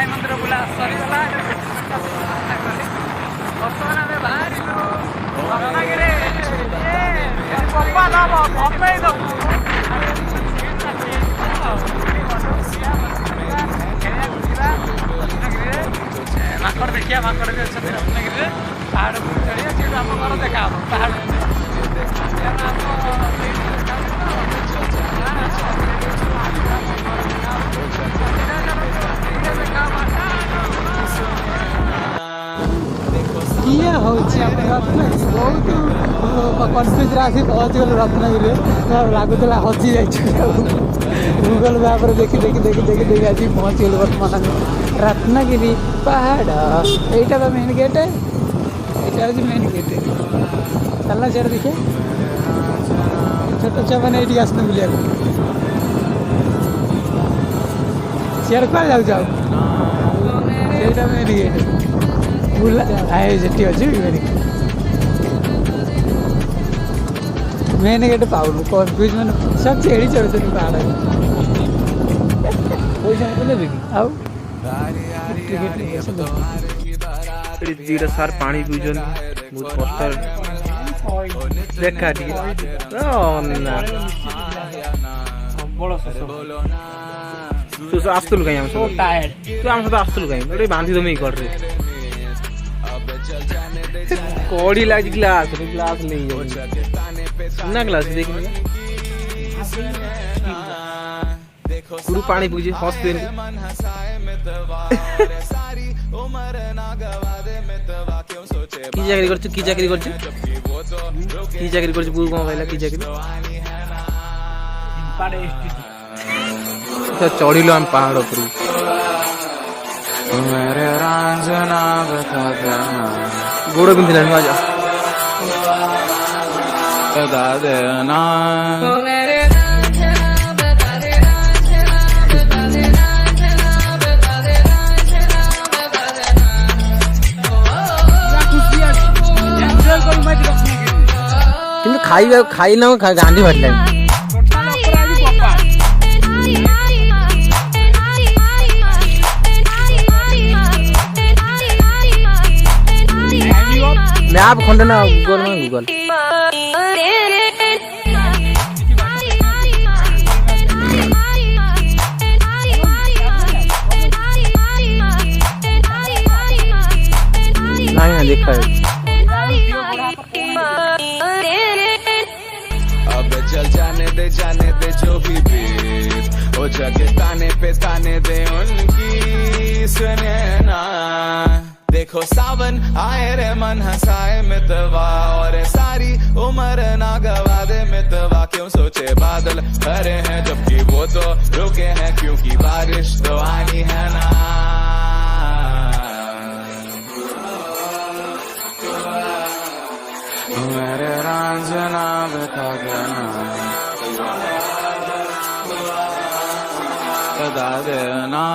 साई मंदिर बुला सरीगला बर्तमान आम बाहर रत्नगिरी माकड़ देखिए माकड़ भी अच्छे रत्नगिरी पहाड़ चढ़िए सीट आम घर देखा पहाड़ किए हूँ रत्नगिरी बहुत कन्फ्यूज आसी पहुँच गल रत्नगिरी लगुला हजि जा गूगल मैप देखी देखी देखी देखी देखी आज पहुँच गल बर्तमान रत्नगिरी पहाड़ यहीटा तो मेन गेट है यहाँ हूँ मेन गेट चलना सीआड़े देखिए छोट छुआ मैंने ये आसने बुलिया सीआड़े क्या जाऊ यहाँ मेन गेट बुला आए जी अच्छी मेन गेट पाऊनु कन्फ्यूज मैंने सब चढ़ी चढ़ुଛନ୍ତି पहाड़ पैसा देवे कि आउ सार पानी पीछन बहुत कष्ट देखा तू आसलु कहीं तू आम सहित आसलु कहीं गोटे बांधी दमी कर कड़ी लगे ग्लास ग्लास नहीं ना ग्लास देख गुरु पानी पूछे हंस देन की चाकरी करछु की चाकरी करछु की चाकरी करछु गुरु कोन कहला की चाकरी तो चढ़िलो हम पहाड़ ऊपर मेरे रांझना बता देना गोड़ बिंदिला मजा बता देना কিন্তু খাই না গান্ধী ভাটলাম मैप खोल ना गूगल में गूगल नहीं देखा है अब चल जाने दे जो भी बीत वो जगह ताने पे ताने दे उनकी सुने ना देखो सावन आए रे मन हंसाए मितवा और सारी उम्र ना गवा दे मितवा क्यों सोचे बादल भरे हैं जबकि वो तो रुके हैं क्योंकि बारिश तो आनी है ना मेरे रांझना बता देना बता देना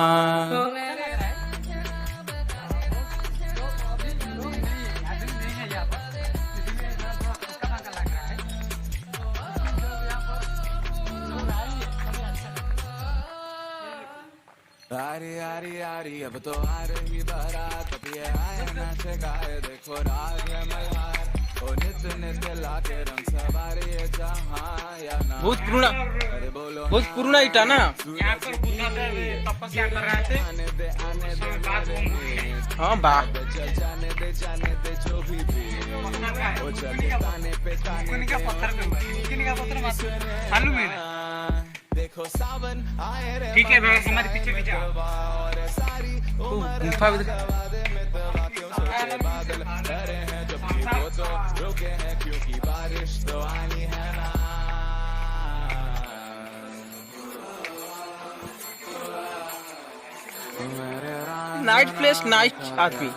आरी आरी आरी अब तो आ रही बारात अब ये आए नाचे गाए देखो राग है मल्हार ओ नित नित लाके रंग सवारी है जहां या ना बहुत पुराना ईटा ना यहाँ पर बुद्ध तपस्या कर रहे थे हाँ बा चल जाने दे जो भी ओ चले ताने पे ताने का पत्थर पे हुआ का पत्थर मालूम है देखो सावन आए रे ठीक है भाई हमारे पीछे पीछे गुफा भी क्यों सोचे बादल भरे हैं जबकि वो तो रुके हैं क्योंकि बारिश तो आनी है ना नाइट प्लेस नाइट आदमी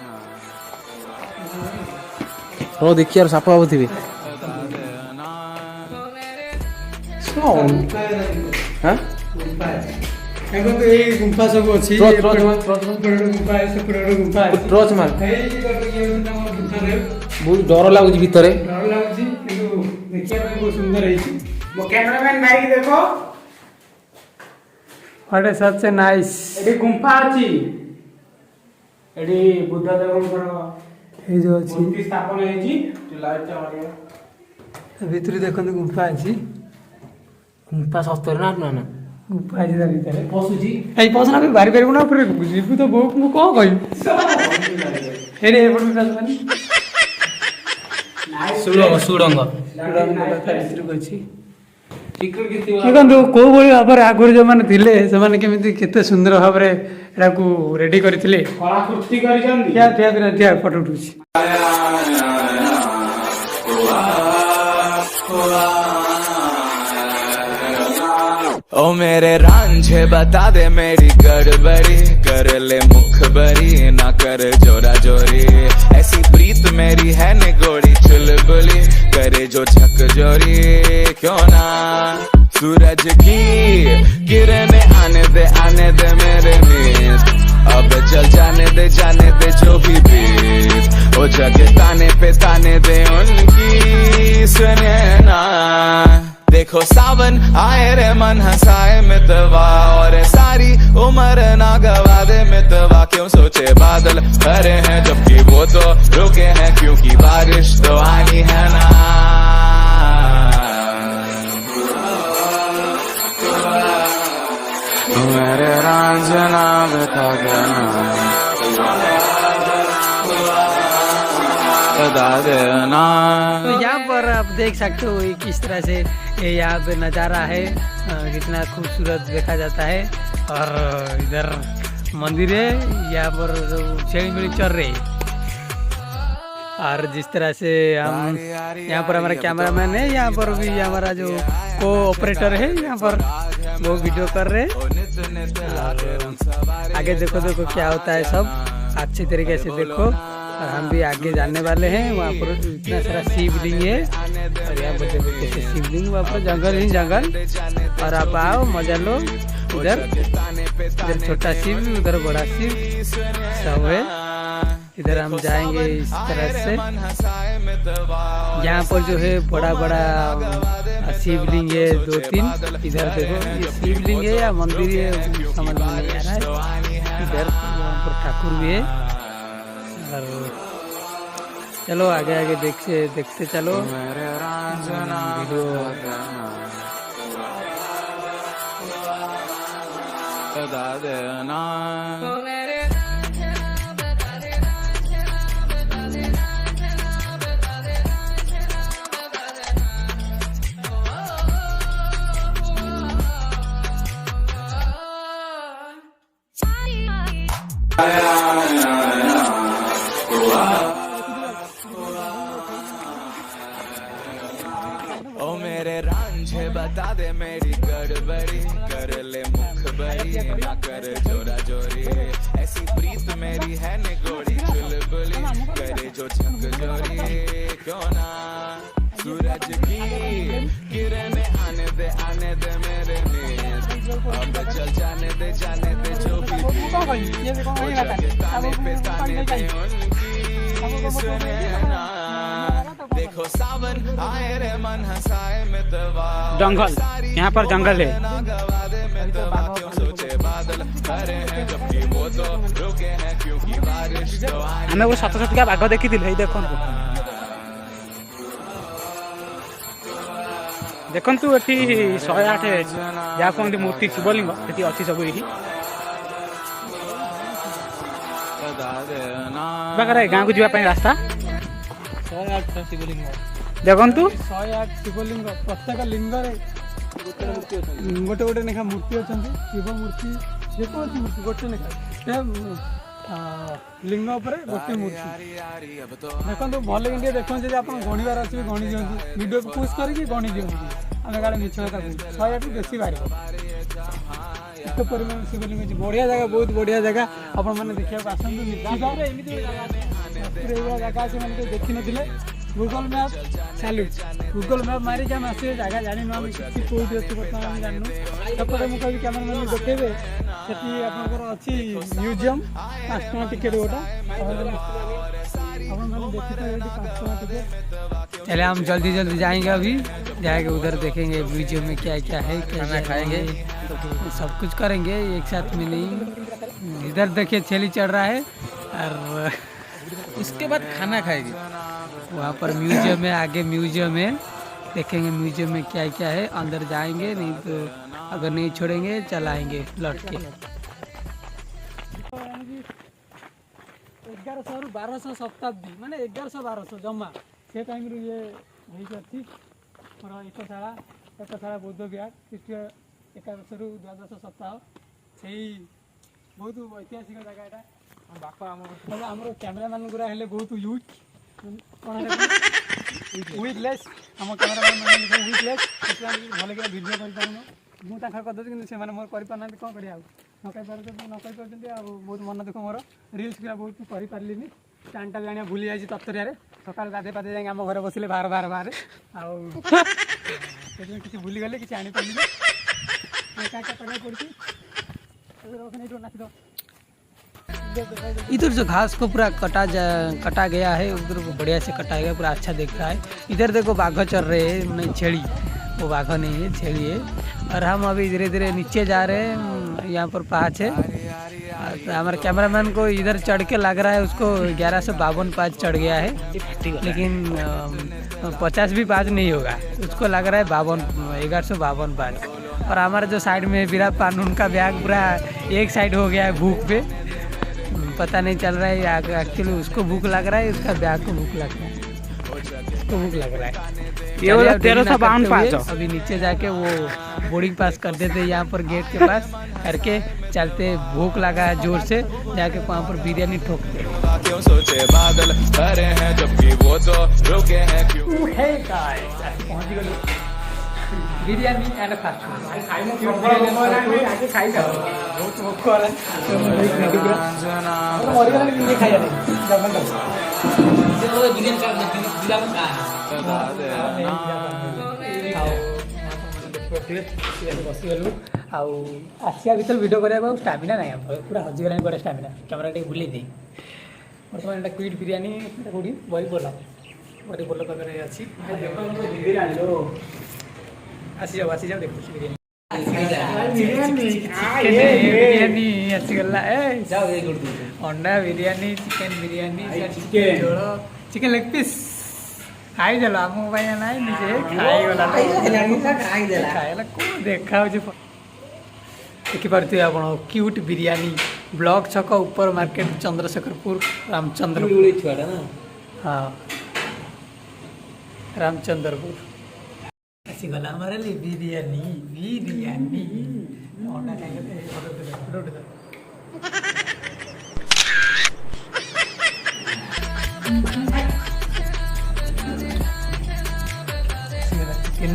तो देखिए यार सापा होती भी हाँ गुम्फा सब अच्छी ट्रच मार बहुत डर लगुच भितर सुंदर कैमरामैन भाई देखो what is such a nice गुम्फा अच्छी ଏଠି ବୁଦ୍ଧଦେବଙ୍କର ଏଇ ଯୋଉ ଅଛି ମୂର୍ତ୍ତି ସ୍ଥାପନ ହେଇଛି। ଭିତରେ ଦେଖନ୍ତୁ ଗୁମ୍ଫା ଅଛି। ଗୁମ୍ଫା ସତରେ ନା ନା ଗୁମ୍ଫା ଅଛି ତା ଭିତରେ। ପଶୁଛି ଏଇ ପଶନା ବି ବାହାରି ପାରିବୁ ନା ଉପରେ ଯିବୁ ତ ବୋଉ ମୁଁ କଣ କହିବି। ଏଇଠି ଏପଟେ ସୁଡ଼ଙ୍ଗ ଭିତରକୁ ଅଛି। ଦେଖନ୍ତୁ କୋଉ ଭଳି ଭାବରେ ଆଗରୁ ଯୋଉମାନେ ଥିଲେ ସେମାନେ କେମିତି କେତେ ସୁନ୍ଦର ଭାବରେ ଏଟାକୁ ରେଡି କରିଥିଲେ। କଳାକୃତି କରିଛନ୍ତି। ଠିଆ ଫଟୋ ଉଠୁଛି। ओ मेरे रांझे बता दे मेरी गड़बड़ी कर ले मुखबरी ना कर जोरा जोरी ऐसी प्रीत मेरी है निगोड़ी चुलबुली करे जो झक जोरी क्यों ना सूरज की किरणें आने दे मेरे नींद अब चल जाने दे जो भी बीत ओ जग ताने पे ताने दे उनकी सुने ना देखो सावन आए रे मन हंसाए मितवा और सारी उम्र ना गवा दे मितवा क्यों सोचे बादल भरे हैं जबकि वो तो रुके हैं क्योंकि बारिश तो आनी है ना मेरे रांझना बता देना। तो यहाँ पर आप देख सकते हो किस तरह से यहाँ पे नज़ारा है, कितना खूबसूरत देखा जाता है। और इधर मंदिर है, यहाँ पर छेड़ी मेड़ी चल रही है। और जिस तरह से हम यहाँ पर हमारा कैमरामैन है, यहाँ पर भी हमारा जो को ऑपरेटर है यहाँ पर वो वीडियो कर रहे हैं। आगे देखो क्या होता है सब अच्छी तरीके से देखो। और हम भी आगे जाने वाले हैं। वहाँ पर इतना सारा शिवलिंग है और यहाँ पर देखो कैसे शिवलिंग, वहाँ पर जंगल ही जंगल। और आप आओ मजा लो। इधर छोटा शिव, उधर बड़ा शिव सब है। इधर हम जाएंगे इस तरह से। यहाँ पर जो है बड़ा बड़ा शिवलिंग है 2-3। इधर देखो ये शिवलिंग है या मंदिर है समझ में नहीं आ रहा है। इधर वहाँ पर ठाकुर भी है। और चलो आगे आगे देखते चलो वीडियो। ओ मेरे रांझे बता दे मेरी गड़बड़ी कर ले मुखबरी ना कर जोरा जोरी ऐसी प्रीत मेरी है निगोड़ी चुलबुली करे जो झक जोरी क्यों ना सूरज की किरणें आने दे मेरे नींद अब चल जाने दे जो भी ताने पे ताने दे उनकी सुने ना देखो सावन आए रे मन हंसाए मितवा जंगल, यहाँ पर जंगल है। क्यों सोचे बादल भरे हैं जबकि वो तो रुके हैं क्योंकि बारिश तो आनी हमें वो 7 बाघ देखी थी। देखु ये 108 जहाँ कहते मूर्ति शिवलिंग ये अच्छी सब ये गाँव को जावाई रास्ता 108 शिवलिंग देखु 108 शिवलिंग प्रत्येक लिंग गोटे गोटे लेखा मूर्ति अच्छा शिव मूर्ति जेकोसी मूर्ति गोटे लेखा लिंग गोटे मूर्ति देखो भल कि देखो जी आप गणिबार अच्छे गणी दिखती वीडियो को पुश करके गणी दिखती आम गाड़े मिछ कथा 108 बेसी बाहर एत परिमाण शिवलिंग अच्छी बढ़िया जगह बहुत बढ़िया जगह आपण मैंने देखा आसतु जगह अच्छे मैंने देखी ना Google map salute Google map मारिक आम आस जगह जानी आम कि कौटी अच्छे बर्तमान जानू सेपटे मुझे कभी कैमेरा मैंने देखेबे सेठी आपनकर अच्छी म्यूजियम 5 टका टिकेट गोटा चले हम जल्दी जल्दी जाएंगे अभी जाएंगे उधर देखेंगे म्यूजियम में क्या क्या है क्या खाएंगे सब कुछ करेंगे एक साथ में नहीं। इधर देखिए छेली चढ़ रहा है और उसके बाद खाना खाएगी। वहाँ पर म्यूजियम है, आगे म्यूजियम है, देखेंगे म्यूजियम में क्या क्या है। अंदर जाएंगे, नहीं तो अगर नहीं छोड़ेंगे चलाएंगे लौट के। 1100 ରୁ 1200 शताब्दी माने 1100-1200 जमा से टाइम रू ये होई करथी मोर एकशाला बौद्ध विहार ख्रीष्टीय 1100 ରୁ 1200 सप्ताह सेही बहुत ऐतिहासिक जगह एटा। बापा हमर कैमरामैन गुरा हेले बहुत यूज वीकलेस हम कैमरामैन माने वीकलेस भले के वीडियो कर पाउनो मु ताखा कर दे कि से माने मोर करि पाना कोन करिया न कहि पार न कहि परजंती आ बहुत मन दुख मोर रील्स भी बहुत करि पारलिनी टाइमटा भी आनिया भूली जाई तत्तरिया रे सकाल गाधे पाधे जाई हम घर बसिले बाहर आ किसी भूली गले किसी आनी पारलिनी का करना पड़ती रोकने तो नाच दो। इधर जो घास को पूरा कटा गया है, उधर बढ़िया से कटा गया, पूरा अच्छा दिख रहा है। इधर देखो बाघ चल रहे हैं, नहीं छेड़ी, वो बाघ नहीं है, छेड़ी है। और हम अभी धीरे धीरे नीचे जा रहे हैं, यहाँ पर पाँच है। हमारे कैमरामैन को इधर चढ़ के लग रहा है उसको 1152 पाँच चढ़ गया है, लेकिन 50 भी पाँच नहीं होगा, उसको लग रहा है 1152 पाँच। और हमारा जो साइड में विराट पान उनका बैग पूरा एक साइड हो गया है भूख पे, पता नहीं चल रहा है एक्चुअली उसको भूख लग रहा है, उसका बैग को भूख लग रहा है, उसको भूख लग रहा है। ये 1352 पाँच। अभी नीचे जाके वो बोर्डिंग पास कर देते यहाँ पर गेट के पास करके चलते, भूख लगा है जोर से, जाके वहाँ पर बिरयानी ठोकते। क्यों सोचे बादल भरे हैं जबकि वो तो रुके हैं क्यों। पहुँच गए बिरयानी एंड फास्ट बसीगलु आसिया भर भिडियो कराया स्टामिना ना पूरा हजिगला गोटे स्टामिना कैमेरा टे भूल दी। बर्तमान एटा क्विट बिरयानी कौटी बरीपोल पाखे अच्छी आसी जाओ देखो बिरयानी आसीगला अंडा biryani chicken biryani chicken leg piece खाई देल आम ना निजे खाईगला खाईला कौन देखा देखिपे आप क्यूट बिरयानी ब्लॉक छक ऊपर मार्केट चंद्रशेखरपुर रामचंद्रपुर। हाँ रामचंद्रपुर आसीगला हमारे लिए बिरयानी बिरयानी अंडा खाई चिकेन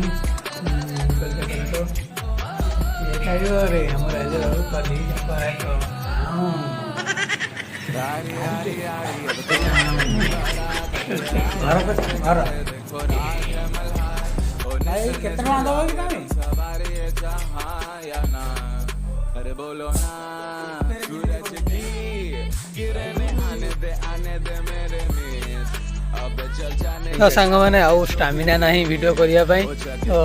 रे हमारा जो कितना अरे बोलो ना सूरज की किरणें आने दे मेरे मिस अब चल जाने। तो सांग मैंने आउ स्टामिना नहीं वीडियो करने तो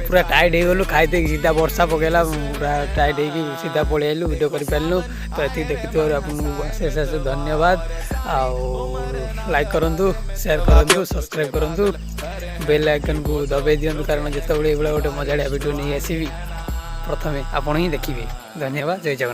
पूरा टाइट हो गलु खाई सीधा वर्षा पकेला पूरा टाइट हो सीधा पलि आलु वीडियो कर पारू। तो ये देखते आपको अशेष अशेष धन्यवाद। लाइक करूँ, शेयर करूँ, सब्सक्राइब करूँ, बेल आइकन को दबाई दिंतु, कारण जिते ये गोटे मजाड़िया वीडियो नहीं आसवि प्रथमे आपण ही देखिए। धन्यवाद। जय जगन्नाथ।